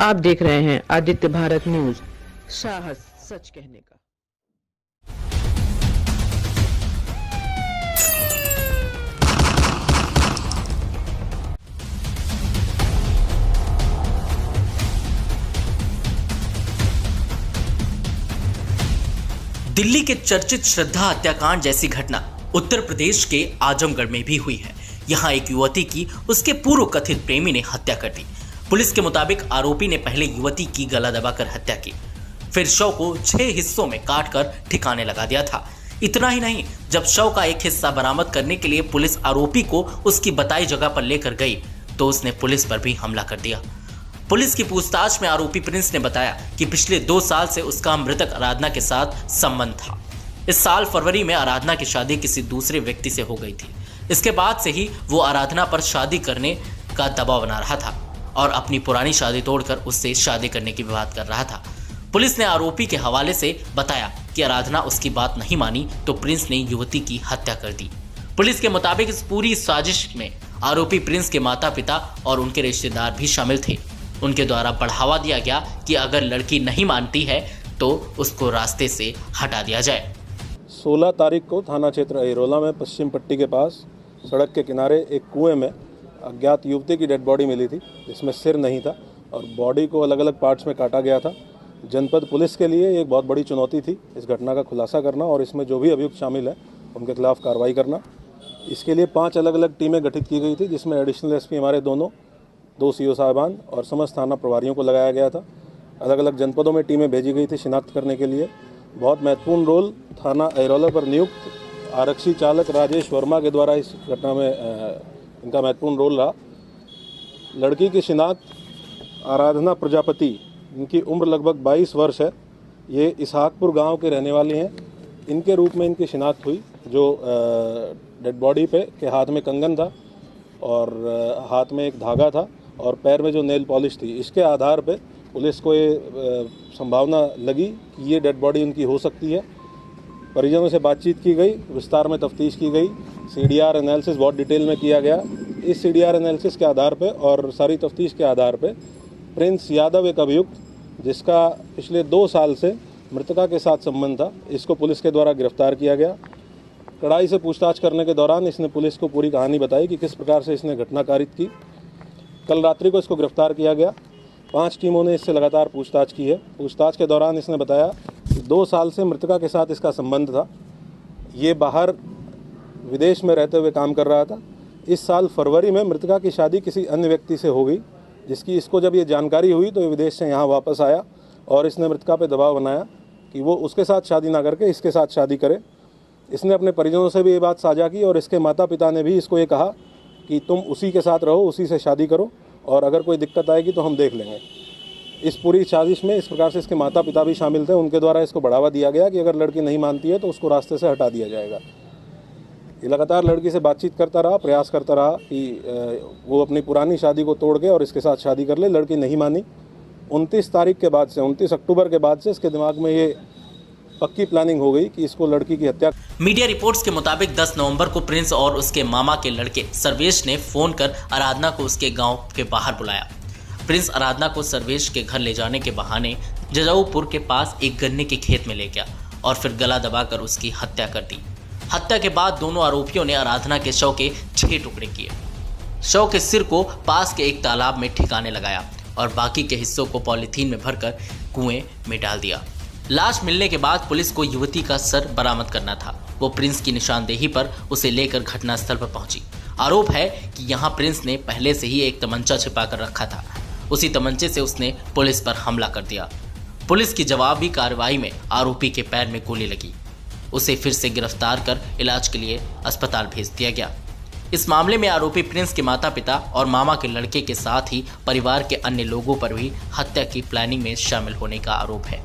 आप देख रहे हैं आदित्य भारत न्यूज, साहस सच कहने का। दिल्ली के चर्चित श्रद्धा हत्याकांड जैसी घटना उत्तर प्रदेश के आजमगढ़ में भी हुई है। यहाँ एक युवती की उसके पूर्व कथित प्रेमी ने हत्या कर दी। पुलिस के मुताबिक आरोपी ने पहले युवती की गला दबाकर हत्या की, फिर शव को 6 हिस्सों में काटकर ठिकाने लगा दिया था। इतना ही नहीं, जब शव का एक हिस्सा बरामद करने के लिए पुलिस आरोपी को उसकी बताई जगह पर लेकर गई तो उसने पुलिस पर भी हमला कर दिया। पुलिस की पूछताछ में आरोपी प्रिंस ने बताया कि पिछले 2 साल से उसका मृतक आराधना के साथ संबंध था। इस साल फरवरी में आराधना की शादी किसी दूसरे व्यक्ति से हो गई थी। इसके बाद से ही वो आराधना पर शादी करने का दबाव बना रहा था और अपनी पुरानी शादी तोड़कर उससे शादी करने की बात कर रहा था। पुलिस ने आरोपी के हवाले से बताया कि आराधना उसकी बात नहीं मानी तो प्रिंस ने युवती की हत्या कर दी। पुलिस के मुताबिक इस पूरी साजिश में आरोपी प्रिंस के माता पिता और उनके रिश्तेदार भी शामिल थे। उनके द्वारा बढ़ावा दिया गया कि अगर लड़की नहीं मानती है तो उसको रास्ते से हटा दिया जाए। 16 तारीख को थाना क्षेत्र अहिरोला में पश्चिम पट्टी के पास सड़क के किनारे एक कुएं में अज्ञात युवती की डेड बॉडी मिली थी, जिसमें सिर नहीं था और बॉडी को अलग अलग पार्ट्स में काटा गया था। जनपद पुलिस के लिए एक बहुत बड़ी चुनौती थी इस घटना का खुलासा करना और इसमें जो भी अभियुक्त शामिल है उनके खिलाफ कार्रवाई करना। इसके लिए 5 अलग अलग टीमें गठित की गई थी, जिसमें एडिशनल एसपी हमारे 2 सीओ साहिबान और समस्त थाना प्रभारियों को लगाया गया था। अलग अलग जनपदों में टीमें भेजी गई थी शिनाख्त करने के लिए। बहुत महत्वपूर्ण रोल थाना अहिरोला पर नियुक्त आरक्षी चालक राजेश वर्मा के द्वारा इस घटना में इनका महत्वपूर्ण रोल रहा। लड़की की शिनाख्त आराधना प्रजापति, इनकी उम्र लगभग 22 वर्ष है। ये इसहाकपुर गांव के रहने वाले हैं। इनके रूप में इनकी शिनाख्त हुई, जो डेड बॉडी पे के हाथ में कंगन था और हाथ में एक धागा था और पैर में जो नेल पॉलिश थी। इसके आधार पे पुलिस को ये संभावना लगी कि ये डेड बॉडी उनकी हो सकती है। परिजनों से बातचीत की गई, विस्तार में तफ्तीश की गई, CDR एनालिसिस बहुत डिटेल में किया गया। इस CDR एनालिसिस के आधार पे और सारी तफ्तीश के आधार पे प्रिंस यादव एक अभियुक्त जिसका पिछले 2 साल से मृतका के साथ संबंध था, इसको पुलिस के द्वारा गिरफ्तार किया गया। कड़ाई से पूछताछ करने के दौरान इसने पुलिस को पूरी कहानी बताई कि किस प्रकार से इसने घटना कारित की। कल रात्रि को इसको गिरफ्तार किया गया। 5 टीमों ने इससे लगातार पूछताछ की है। पूछताछ के दौरान इसने बताया कि 2 साल से मृतका के साथ इसका संबंध था। ये बाहर विदेश में रहते हुए काम कर रहा था। इस साल फरवरी में मृतका की शादी किसी अन्य व्यक्ति से हो गई, जिसकी इसको जब ये जानकारी हुई तो ये विदेश से यहाँ वापस आया और इसने मृतका पे दबाव बनाया कि वो उसके साथ शादी ना करके इसके साथ शादी करे। इसने अपने परिजनों से भी ये बात साझा की और इसके माता पिता ने भी इसको ये कहा कि तुम उसी के साथ रहो, उसी से शादी करो और अगर कोई दिक्कत आएगी तो हम देख लेंगे। इस पूरी साजिश में इस प्रकार से इसके माता पिता भी शामिल थे। उनके द्वारा इसको बढ़ावा दिया गया कि अगर लड़की नहीं मानती है तो उसको रास्ते से हटा दिया जाएगा। ये लगातार लड़की से बातचीत करता रहा, प्रयास करता रहा कि वो अपनी पुरानी शादी को तोड़ के और इसके साथ शादी कर ले। लड़की नहीं मानी। 29 तारीख के बाद से 29 अक्टूबर के बाद से इसके दिमाग में ये पक्की प्लानिंग हो गई कि इसको लड़की की हत्या। मीडिया रिपोर्ट्स के मुताबिक 10 नवंबर को प्रिंस और उसके मामा के लड़के सर्वेश ने फोन कर आराधना को उसके गांव के बाहर बुलाया। प्रिंस आराधना को सर्वेश के घर ले जाने के बहाने जजाऊपुर के पास एक गन्ने के खेत में ले गया और फिर गला दबाकर उसकी हत्या कर दी। हत्या के बाद दोनों आरोपियों ने आराधना के शव के 6 टुकड़े किए। शव के सिर को पास के एक तालाब में ठिकाने लगाया और बाकी के हिस्सों को पॉलीथीन में भरकर कुएं में डाल दिया। लाश मिलने के बाद पुलिस को युवती का सर बरामद करना था। वो प्रिंस की निशानदेही पर उसे लेकर घटनास्थल पर पहुंची। आरोप है कि यहां प्रिंस ने पहले से ही एक तमंचा छिपाकर रखा था। उसी तमंचे से उसने पुलिस पर हमला कर दिया। पुलिस की जवाबी कार्रवाई में आरोपी के पैर में गोली लगी। उसे फिर से गिरफ्तार कर इलाज के लिए अस्पताल भेज दिया गया। इस मामले में आरोपी प्रिंस के माता पिता और मामा के लड़के के साथ ही परिवार के अन्य लोगों पर भी हत्या की प्लानिंग में शामिल होने का आरोप है।